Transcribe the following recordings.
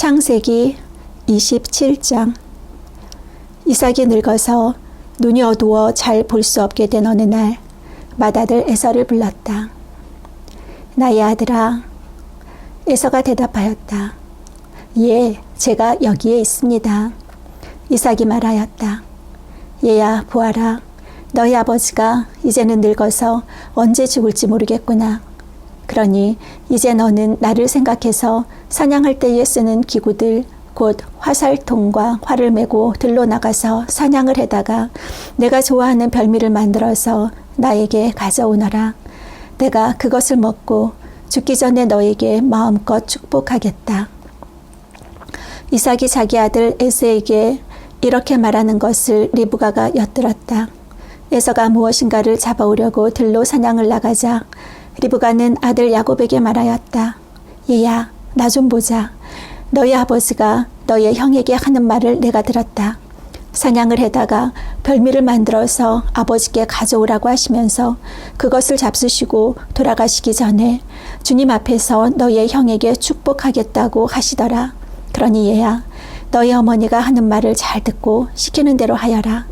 창세기 27장. 이삭이 늙어서 눈이 어두워 잘 볼 수 없게 된 어느 날 맏아들 에서를 불렀다. 나의 아들아. 에서가 대답하였다. 예, 제가 여기에 있습니다. 이삭이 말하였다. 얘야, 보아라. 너희 아버지가 이제는 늙어서 언제 죽을지 모르겠구나. 그러니 이제 너는 나를 생각해서 사냥할 때에 쓰는 기구들, 곧 화살통과 활을 메고 들로 나가서 사냥을 해다가 내가 좋아하는 별미를 만들어서 나에게 가져오너라. 내가 그것을 먹고 죽기 전에 너에게 마음껏 축복하겠다. 이삭이 자기 아들 에서에게 이렇게 말하는 것을 리브가가 엿들었다. 에서가 무엇인가를 잡아오려고 들로 사냥을 나가자 리브가는 아들 야곱에게 말하였다. 얘야, 나 좀 보자. 너희 아버지가 너의 형에게 하는 말을 내가 들었다. 사냥을 해다가 별미를 만들어서 아버지께 가져오라고 하시면서 그것을 잡수시고 돌아가시기 전에 주님 앞에서 너의 형에게 축복하겠다고 하시더라. 그러니 얘야, 너희 어머니가 하는 말을 잘 듣고 시키는 대로 하여라.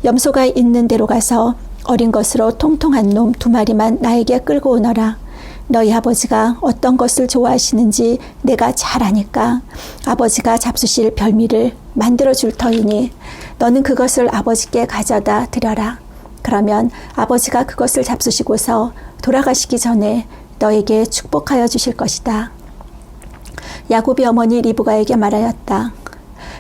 염소가 있는 데로 가서 어린 것으로 통통한 놈 2마리만 나에게 끌고 오너라. 너희 아버지가 어떤 것을 좋아하시는지 내가 잘 아니까 아버지가 잡수실 별미를 만들어 줄 터이니 너는 그것을 아버지께 가져다 드려라. 그러면 아버지가 그것을 잡수시고서 돌아가시기 전에 너에게 축복하여 주실 것이다. 야곱이 어머니 리브가에게 말하였다.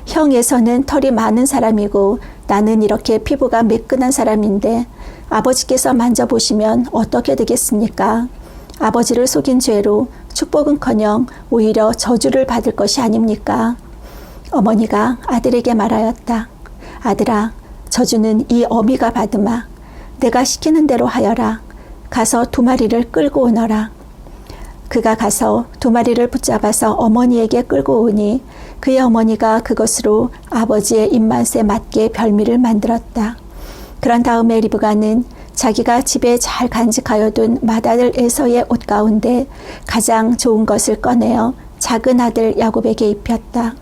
형에서는 털이 많은 사람이고 나는 이렇게 피부가 매끈한 사람인데 아버지께서 만져보시면 어떻게 되겠습니까? 아버지를 속인 죄로 축복은커녕 오히려 저주를 받을 것이 아닙니까? 어머니가 아들에게 말하였다. 아들아, 저주는 이 어미가 받으마. 내가 시키는 대로 하여라. 가서 2마리를 끌고 오너라. 그가 가서 2마리를 붙잡아서 어머니에게 끌고 오니 그의 어머니가 그것으로 아버지의 입맛에 맞게 별미를 만들었다. 그런 다음에 리브가는 자기가 집에 잘 간직하여 둔 맏아들 에서의 옷 가운데 가장 좋은 것을 꺼내어 작은 아들 야곱에게 입혔다.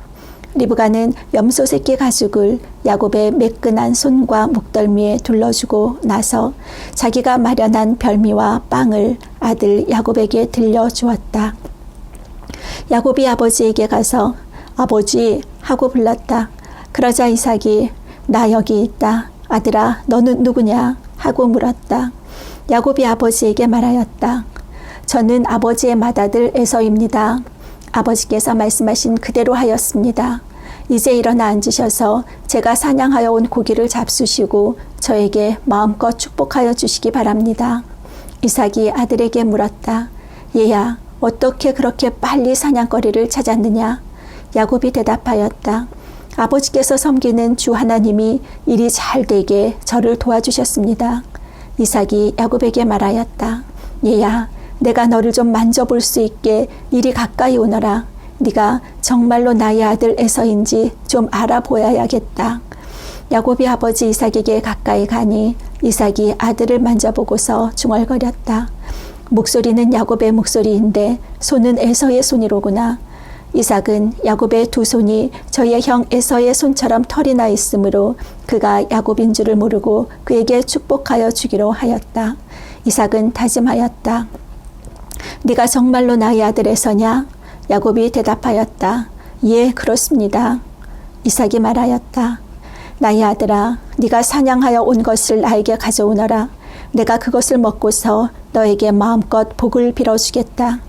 리브가는 염소 새끼 가죽을 야곱의 매끈한 손과 목덜미에 둘러주고 나서 자기가 마련한 별미와 빵을 아들 야곱에게 들려주었다. 야곱이 아버지에게 가서 아버지 하고 불렀다. 그러자 이삭이 나 여기 있다. 아들아, 너는 누구냐? 하고 물었다. 야곱이 아버지에게 말하였다. 저는 아버지의 맏아들 에서입니다. 아버지께서 말씀하신 그대로 하였습니다. 이제 일어나 앉으셔서 제가 사냥하여 온 고기를 잡수시고 저에게 마음껏 축복하여 주시기 바랍니다. 이삭이 아들에게 물었다. 얘야, 어떻게 그렇게 빨리 사냥거리를 찾았느냐? 야곱이 대답하였다. 아버지께서 섬기는 주 하나님이 일이 잘 되게 저를 도와주셨습니다. 이삭이 야곱에게 말하였다. 얘야, 내가 너를 좀 만져볼 수 있게 이리 가까이 오너라. 네가 정말로 나의 아들 에서인지 좀 알아보아야겠다. 야곱이 아버지 이삭에게 가까이 가니 이삭이 아들을 만져보고서 중얼거렸다. 목소리는 야곱의 목소리인데 손은 에서의 손이로구나. 이삭은 야곱의 2 손이 저의 형 에서의 손처럼 털이 나 있으므로 그가 야곱인 줄을 모르고 그에게 축복하여 주기로 하였다. 이삭은 다짐하였다. 네가 정말로 나의 아들 에서냐? 야곱이 대답하였다. 예, 그렇습니다. 이삭이 말하였다. 나의 아들아, 네가 사냥하여 온 것을 나에게 가져오너라. 내가 그것을 먹고서 너에게 마음껏 복을 빌어주겠다.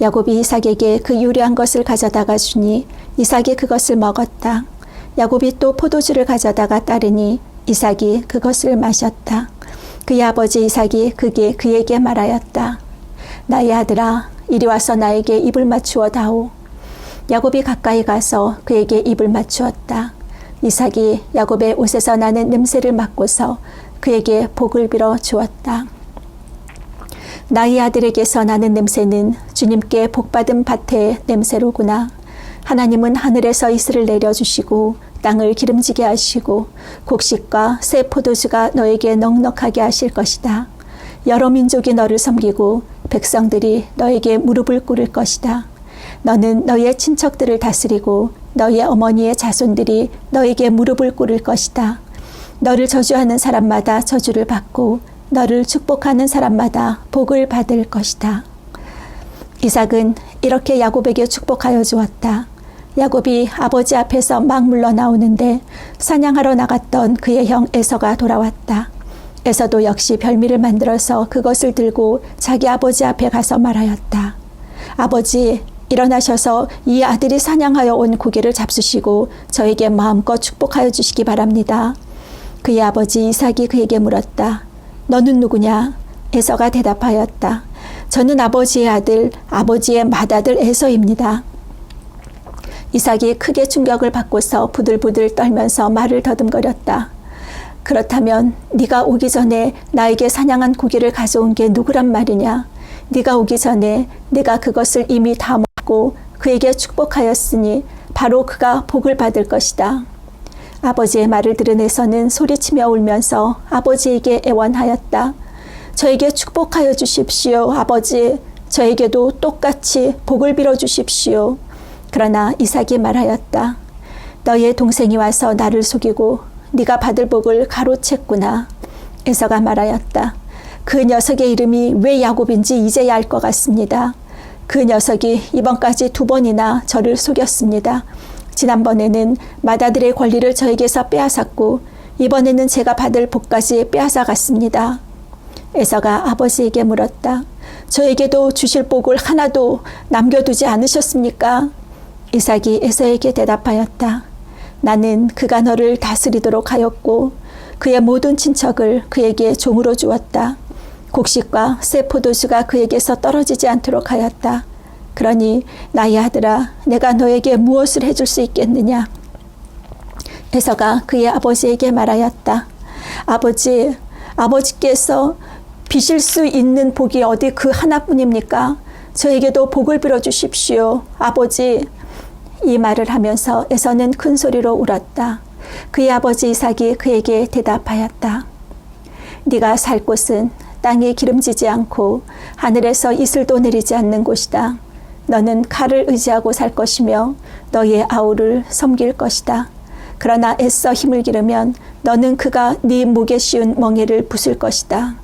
야곱이 이삭에게 그 유리한 것을 가져다가 주니 이삭이 그것을 먹었다. 야곱이 또 포도주를 가져다가 따르니 이삭이 그것을 마셨다. 그의 아버지 이삭이 그에게 말하였다. 나의 아들아, 이리 와서 나에게 입을 맞추어 다오. 야곱이 가까이 가서 그에게 입을 맞추었다. 이삭이 야곱의 옷에서 나는 냄새를 맡고서 그에게 복을 빌어 주었다. 나의 아들에게서 나는 냄새는 주님께 복받은 밭의 냄새로구나. 하나님은 하늘에서 이슬을 내려주시고 땅을 기름지게 하시고 곡식과 새 포도주가 너에게 넉넉하게 하실 것이다. 여러 민족이 너를 섬기고 백성들이 너에게 무릎을 꿇을 것이다. 너는 너의 친척들을 다스리고 너의 어머니의 자손들이 너에게 무릎을 꿇을 것이다. 너를 저주하는 사람마다 저주를 받고 너를 축복하는 사람마다 복을 받을 것이다. 이삭은 이렇게 야곱에게 축복하여 주었다. 야곱이 아버지 앞에서 막 물러나오는데 사냥하러 나갔던 그의 형 에서가 돌아왔다. 에서도 역시 별미를 만들어서 그것을 들고 자기 아버지 앞에 가서 말하였다. 아버지, 일어나셔서 이 아들이 사냥하여 온 고기를 잡수시고 저에게 마음껏 축복하여 주시기 바랍니다. 그의 아버지 이삭이 그에게 물었다. 너는 누구냐? 에서가 대답하였다. 저는 아버지의 아들, 아버지의 맏아들 에서입니다. 이삭이 크게 충격을 받고서 부들부들 떨면서 말을 더듬거렸다. 그렇다면 네가 오기 전에 나에게 사냥한 고기를 가져온 게 누구란 말이냐? 네가 오기 전에 내가 그것을 이미 다 먹고 그에게 축복하였으니 바로 그가 복을 받을 것이다. 아버지의 말을 들은 에서는 소리치며 울면서 아버지에게 애원하였다. 저에게 축복하여 주십시오, 아버지. 저에게도 똑같이 복을 빌어 주십시오. 그러나 이삭이 말하였다. 너의 동생이 와서 나를 속이고 네가 받을 복을 가로챘구나. 에서가 말하였다. 그 녀석의 이름이 왜 야곱인지 이제야 알 것 같습니다. 그 녀석이 이번까지 2번이나 저를 속였습니다. 지난번에는 맏아들의 권리를 저에게서 빼앗았고 이번에는 제가 받을 복까지 빼앗아갔습니다. 에서가 아버지에게 물었다. 저에게도 주실 복을 하나도 남겨두지 않으셨습니까? 이삭이 에서에게 대답하였다. 나는 그가 너를 다스리도록 하였고 그의 모든 친척을 그에게 종으로 주었다. 곡식과 새 포도주가 그에게서 떨어지지 않도록 하였다. 그러니 나의 아들아, 내가 너에게 무엇을 해줄 수 있겠느냐? 에서가 그의 아버지에게 말하였다. 아버지, 아버지께서 비실 수 있는 복이 어디 그 하나뿐입니까? 저에게도 복을 빌어 주십시오, 아버지. 이 말을 하면서 에서는 큰 소리로 울었다. 그의 아버지 이삭이 그에게 대답하였다. 네가 살 곳은 땅이 기름지지 않고 하늘에서 이슬도 내리지 않는 곳이다. 너는 칼을 의지하고 살 것이며 너의 아우를 섬길 것이다. 그러나 애써 힘을 기르면 너는 그가 네 목에 씌운 멍에를 부술 것이다.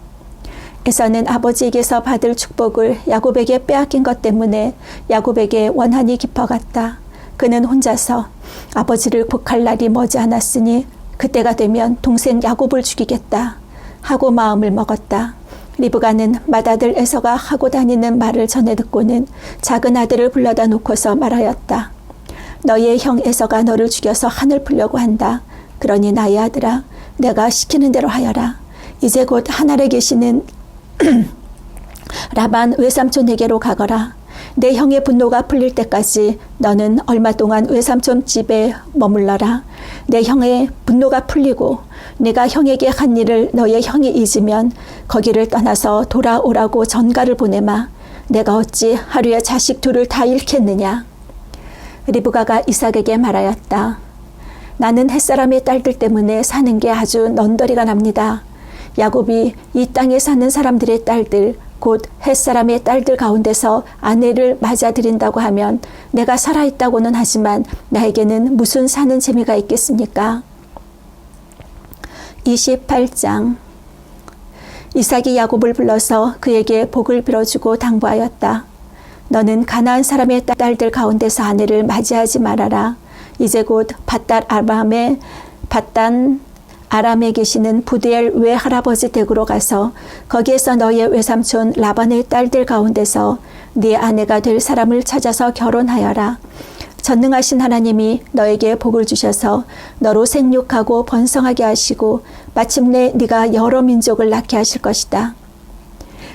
에서는 아버지에게서 받을 축복을 야곱에게 빼앗긴 것 때문에 야곱에게 원한이 깊어갔다. 그는 혼자서 아버지를 곡할 날이 머지않았으니 그때가 되면 동생 야곱을 죽이겠다 하고 마음을 먹었다. 리브가는 맏아들 에서가 하고 다니는 말을 전해 듣고는 작은 아들을 불러다 놓고서 말하였다. 너의 형 에서가 너를 죽여서 한을 풀려고 한다. 그러니 나의 아들아, 내가 시키는 대로 하여라. 이제 곧 하늘에 계시는 라반 외삼촌에게로 가거라. 내 형의 분노가 풀릴 때까지 너는 얼마 동안 외삼촌 집에 머물러라. 내 형의 분노가 풀리고 내가 형에게 한 일을 너의 형이 잊으면 거기를 떠나서 돌아오라고 전가를 보내마. 내가 어찌 하루에 자식 둘을 다 잃겠느냐. 리브가가 이삭에게 말하였다. 나는 햇사람의 딸들 때문에 사는 게 아주 넌더리가 납니다. 야곱이 이 땅에 사는 사람들의 딸들, 곧 햇사람의 딸들 가운데서 아내를 맞아들인다고 하면 내가 살아있다고는 하지만 나에게는 무슨 사는 재미가 있겠습니까? 28장. 이삭이 야곱을 불러서 그에게 복을 빌어주고 당부하였다. 너는 가나안 사람의 딸들 가운데서 아내를 맞이하지 말아라. 이제 곧 밧단 아람에 계시는 부드엘 외할아버지 댁으로 가서 거기에서 너의 외삼촌 라반의 딸들 가운데서 네 아내가 될 사람을 찾아서 결혼하여라. 전능하신 하나님이 너에게 복을 주셔서 너로 생육하고 번성하게 하시고 마침내 네가 여러 민족을 낳게 하실 것이다.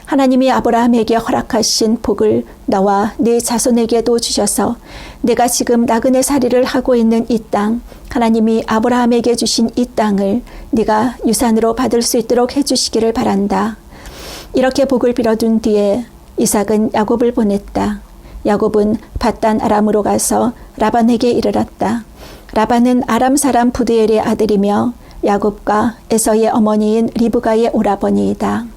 하나님이 아브라함에게 허락하신 복을 너와 네 자손에게도 주셔서 내가 지금 나그네 살이를 하고 있는 이 땅, 하나님이 아브라함에게 주신 이 땅을 네가 유산으로 받을 수 있도록 해주시기를 바란다. 이렇게 복을 빌어둔 뒤에 이삭은 야곱을 보냈다. 야곱은 밧단 아람으로 가서 라반에게 이르렀다. 라반은 아람 사람 부드엘의 아들이며 야곱과 에서의 어머니인 리브가의 오라버니이다.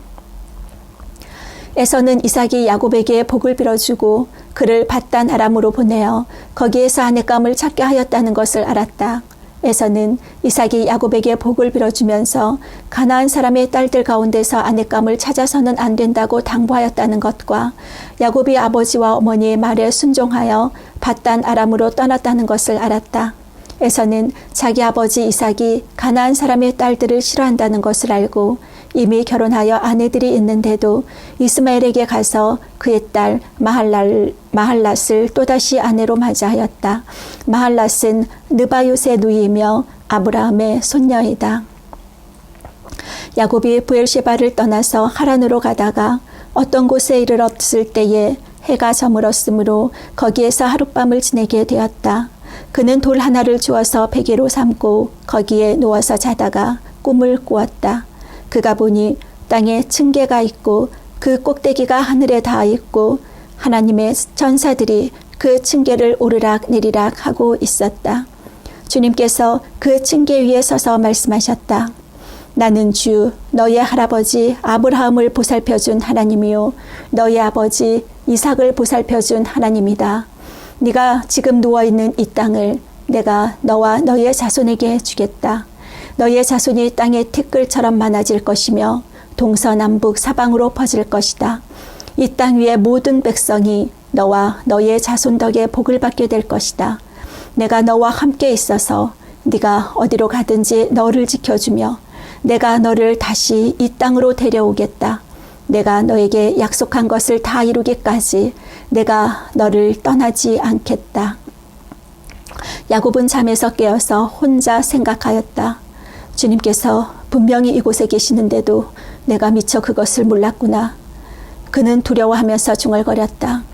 에서는 이삭이 야곱에게 복을 빌어주고 그를 밧단 아람으로 보내어 거기에서 아내감을 찾게 하였다는 것을 알았다. 에서는 이삭이 야곱에게 복을 빌어주면서 가나안 사람의 딸들 가운데서 아내감을 찾아서는 안 된다고 당부하였다는 것과 야곱이 아버지와 어머니의 말에 순종하여 밧단 아람으로 떠났다는 것을 알았다. 에서는 자기 아버지 이삭이 가나안 사람의 딸들을 싫어한다는 것을 알고 이미 결혼하여 아내들이 있는데도 이스마엘에게 가서 그의 딸 마할랏을 또다시 아내로 맞이하였다. 마할랏은 느바옳의 누이이며 아브라함의 손녀이다. 야곱이 브엘셰바를 떠나서 하란으로 가다가 어떤 곳에 이르렀을 때에 해가 저물었으므로 거기에서 하룻밤을 지내게 되었다. 그는 돌 하나를 주어서 베개로 삼고 거기에 누워서 자다가 꿈을 꾸었다. 그가 보니 땅에 층계가 있고 그 꼭대기가 하늘에 닿아 있고 하나님의 천사들이 그 층계를 오르락 내리락 하고 있었다. 주님께서 그 층계 위에 서서 말씀하셨다. 나는 주 너의 할아버지 아브라함을 보살펴준 하나님이요 너의 아버지 이삭을 보살펴준 하나님이다. 네가 지금 누워있는 이 땅을 내가 너와 너의 자손에게 주겠다. 너의 자손이 땅의 티끌처럼 많아질 것이며 동서남북 사방으로 퍼질 것이다. 이 땅 위의 모든 백성이 너와 너의 자손 덕에 복을 받게 될 것이다. 내가 너와 함께 있어서 네가 어디로 가든지 너를 지켜주며 내가 너를 다시 이 땅으로 데려오겠다. 내가 너에게 약속한 것을 다 이루기까지 내가 너를 떠나지 않겠다. 야곱은 잠에서 깨어서 혼자 생각하였다. 주님께서 분명히 이곳에 계시는데도 내가 미처 그것을 몰랐구나. 그는 두려워하면서 중얼거렸다.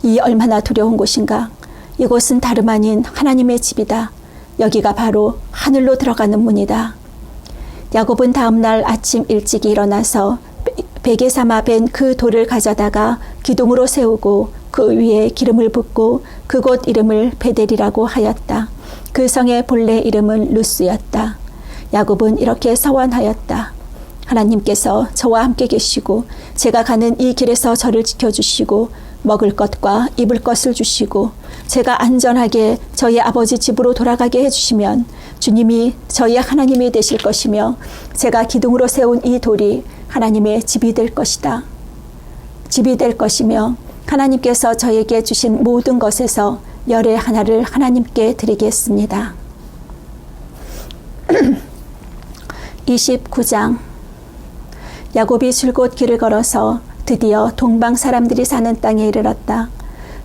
이 얼마나 두려운 곳인가. 이곳은 다름 아닌 하나님의 집이다. 여기가 바로 하늘로 들어가는 문이다. 야곱은 다음날 아침 일찍 일어나서 베개 삼아 벤 그 돌을 가져다가 기둥으로 세우고 그 위에 기름을 붓고 그곳 이름을 베델이라고 하였다. 그 성의 본래 이름은 루스였다. 야곱은 이렇게 서원하였다. 하나님께서 저와 함께 계시고 제가 가는 이 길에서 저를 지켜주시고 먹을 것과 입을 것을 주시고 제가 안전하게 저희 아버지 집으로 돌아가게 해주시면 주님이 저희 하나님이 되실 것이며 제가 기둥으로 세운 이 돌이 하나님의 집이 될 것이다. 집이 될 것이며 하나님께서 저에게 주신 모든 것에서 열의 하나를 하나님께 드리겠습니다. 29장 야곱이 줄곧 길을 걸어서 드디어 동방 사람들이 사는 땅에 이르렀다.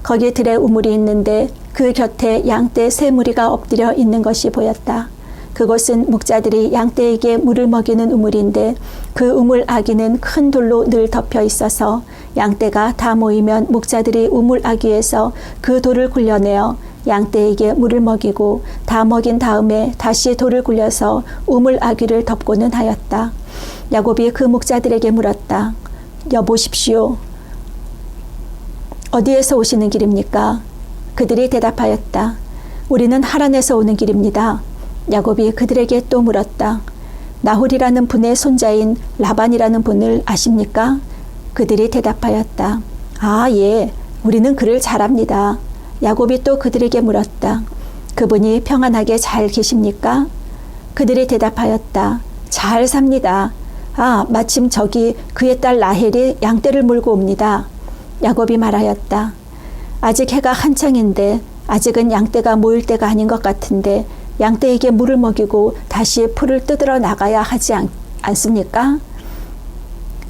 거기 들에 우물이 있는데 그 곁에 양떼 세 무리가 엎드려 있는 것이 보였다. 그곳은 목자들이 양떼에게 물을 먹이는 우물인데 그 우물 아기는 큰 돌로 늘 덮여 있어서 양떼가 다 모이면 목자들이 우물 아기에서 그 돌을 굴려내어 양떼에게 물을 먹이고 다 먹인 다음에 다시 돌을 굴려서 우물 아기를 덮고는 하였다. 야곱이 그 목자들에게 물었다. 여보십시오. 어디에서 오시는 길입니까? 그들이 대답하였다. 우리는 하란에서 오는 길입니다. 야곱이 그들에게 또 물었다. 나홀이라는 분의 손자인 라반이라는 분을 아십니까? 그들이 대답하였다. 아, 예. 우리는 그를 잘 압니다. 야곱이 또 그들에게 물었다. 그분이 평안하게 잘 계십니까? 그들이 대답하였다. 잘 삽니다. 아, 마침 저기 그의 딸 라헬이 양떼를 물고 옵니다. 야곱이 말하였다. 아직 해가 한창인데 아직은 양떼가 모일 때가 아닌 것 같은데 양떼에게 물을 먹이고 다시 풀을 뜯으러 나가야 하지 않습니까?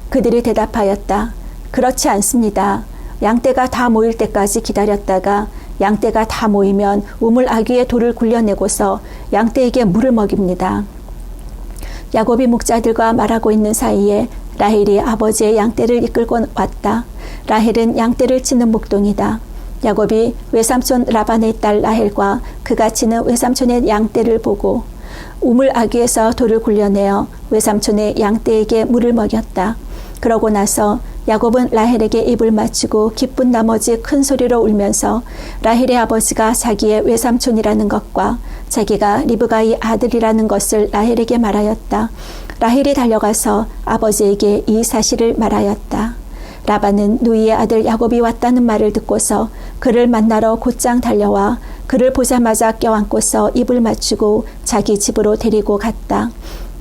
그들이 대답하였다. 그렇지 않습니다. 양떼가 다 모일 때까지 기다렸다가 양떼가 다 모이면 우물 아귀에 돌을 굴려내고서 양떼에게 물을 먹입니다. 야곱이 목자들과 말하고 있는 사이에 라헬이 아버지의 양떼를 이끌고 왔다. 라헬은 양떼를 치는 목동이다. 야곱이 외삼촌 라반의 딸 라헬과 그가 치는 외삼촌의 양떼를 보고 우물 아귀에서 돌을 굴려내어 외삼촌의 양떼에게 물을 먹였다. 그러고 나서 야곱은 라헬에게 입을 맞추고 기쁜 나머지 큰 소리로 울면서 라헬의 아버지가 자기의 외삼촌이라는 것과 자기가 리브가의 아들이라는 것을 라헬에게 말하였다. 라헬이 달려가서 아버지에게 이 사실을 말하였다. 라반은 누이의 아들 야곱이 왔다는 말을 듣고서 그를 만나러 곧장 달려와 그를 보자마자 껴안고서 입을 맞추고 자기 집으로 데리고 갔다.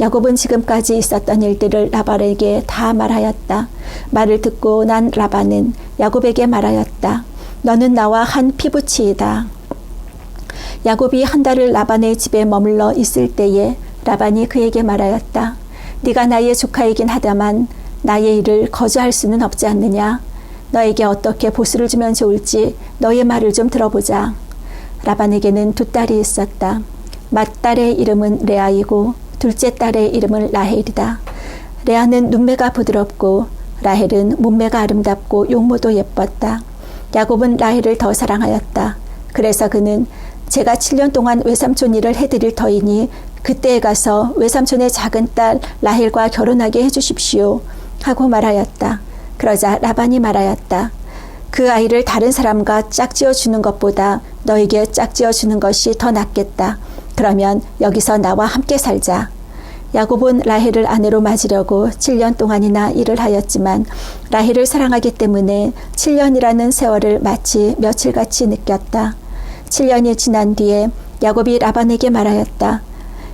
야곱은 지금까지 있었던 일들을 라반에게 다 말하였다. 말을 듣고 난 라반은 야곱에게 말하였다. 너는 나와 한 피부치이다. 야곱이 한 달을 라반의 집에 머물러 있을 때에 라반이 그에게 말하였다. 네가 나의 조카이긴 하다만 나의 일을 거주할 수는 없지 않느냐. 너에게 어떻게 보수를 주면 좋을지 너의 말을 좀 들어보자. 라반에게는 두 딸이 있었다. 맏딸의 이름은 레아이고 둘째 딸의 이름은 라헬이다. 레아는 눈매가 부드럽고 라헬은 몸매가 아름답고 용모도 예뻤다. 야곱은 라헬을 더 사랑하였다. 그래서 그는 제가 7년 동안 외삼촌 일을 해드릴 터이니 그때에 가서 외삼촌의 작은 딸 라헬과 결혼하게 해주십시오 하고 말하였다. 그러자 라반이 말하였다. 그 아이를 다른 사람과 짝지어 주는 것보다 너에게 짝지어 주는 것이 더 낫겠다. 그러면 여기서 나와 함께 살자. 야곱은 라헬을 아내로 맞으려고 7년 동안이나 일을 하였지만 라헬을 사랑하기 때문에 7년이라는 세월을 마치 며칠같이 느꼈다. 7년이 지난 뒤에 야곱이 라반에게 말하였다.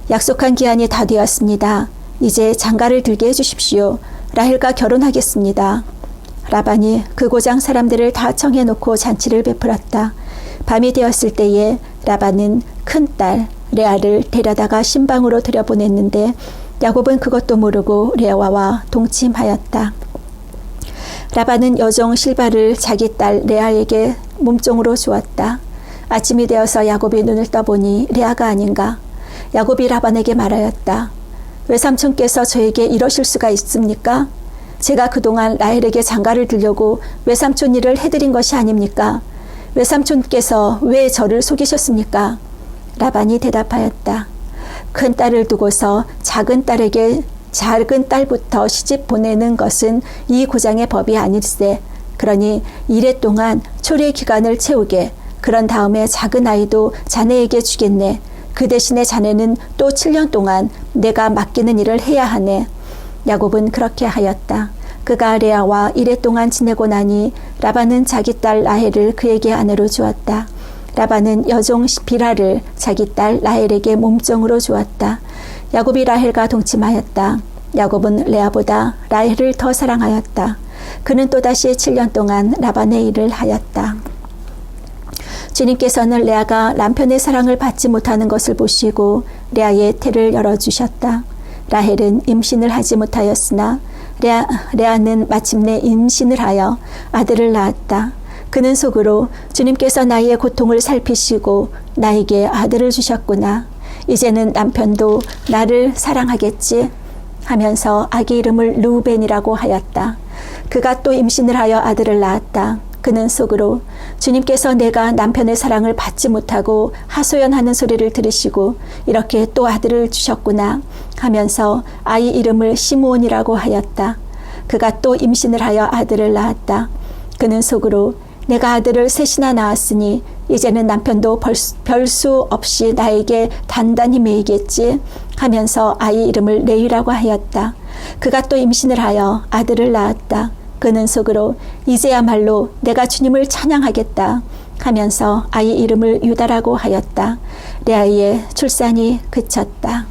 약속한 기한이 다 되었습니다. 이제 장가를 들게 해주십시오. 라헬과 결혼하겠습니다. 라반이 그 고장 사람들을 다 청해놓고 잔치를 베풀었다. 밤이 되었을 때에 라반은 큰딸 레아를 데려다가 신방으로 들여보냈는데 야곱은 그것도 모르고 레아와 동침하였다. 라반은 여종 실바를 자기 딸 레아에게 몸종으로 주었다. 아침이 되어서 야곱이 눈을 떠보니 레아가 아닌가. 야곱이 라반에게 말하였다. 외삼촌께서 저에게 이러실 수가 있습니까? 제가 그동안 라헬에게 장가를 들려고 외삼촌 일을 해드린 것이 아닙니까? 외삼촌께서 왜 저를 속이셨습니까? 라반이 대답하였다. 큰 딸을 두고서 작은 딸에게 작은 딸부터 시집 보내는 것은 이 고장의 법이 아닐세. 그러니 이래 동안 초리 기간을 채우게. 그런 다음에 작은 아이도 자네에게 주겠네. 그 대신에 자네는 또 7년 동안 내가 맡기는 일을 해야 하네. 야곱은 그렇게 하였다. 그가 레아와 이래 동안 지내고 나니 라반은 자기 딸 라헬을 그에게 아내로 주었다. 라반은 여종 비라를 자기 딸 라헬에게 몸종으로 주었다. 야곱이 라헬과 동침하였다. 야곱은 레아보다 라헬을 더 사랑하였다. 그는 또다시 7년 동안 라반의 일을 하였다. 주님께서는 레아가 남편의 사랑을 받지 못하는 것을 보시고 레아의 태를 열어주셨다. 라헬은 임신을 하지 못하였으나 레아는 마침내 임신을 하여 아들을 낳았다. 그는 속으로 주님께서 나의 고통을 살피시고 나에게 아들을 주셨구나. 이제는 남편도 나를 사랑하겠지 하면서 아기 이름을 르우벤이라고 하였다. 그가 또 임신을 하여 아들을 낳았다. 그는 속으로 주님께서 내가 남편의 사랑을 받지 못하고 하소연하는 소리를 들으시고 이렇게 또 아들을 주셨구나 하면서 아이 이름을 시므온이라고 하였다. 그가 또 임신을 하여 아들을 낳았다. 그는 속으로 내가 아들을 셋이나 낳았으니 이제는 남편도 별 수 없이 나에게 단단히 매이겠지 하면서 아이 이름을 레위라고 하였다. 그가 또 임신을 하여 아들을 낳았다. 그는 속으로 이제야말로 내가 주님을 찬양하겠다 하면서 아이 이름을 유다라고 하였다. 레아의 출산이 그쳤다.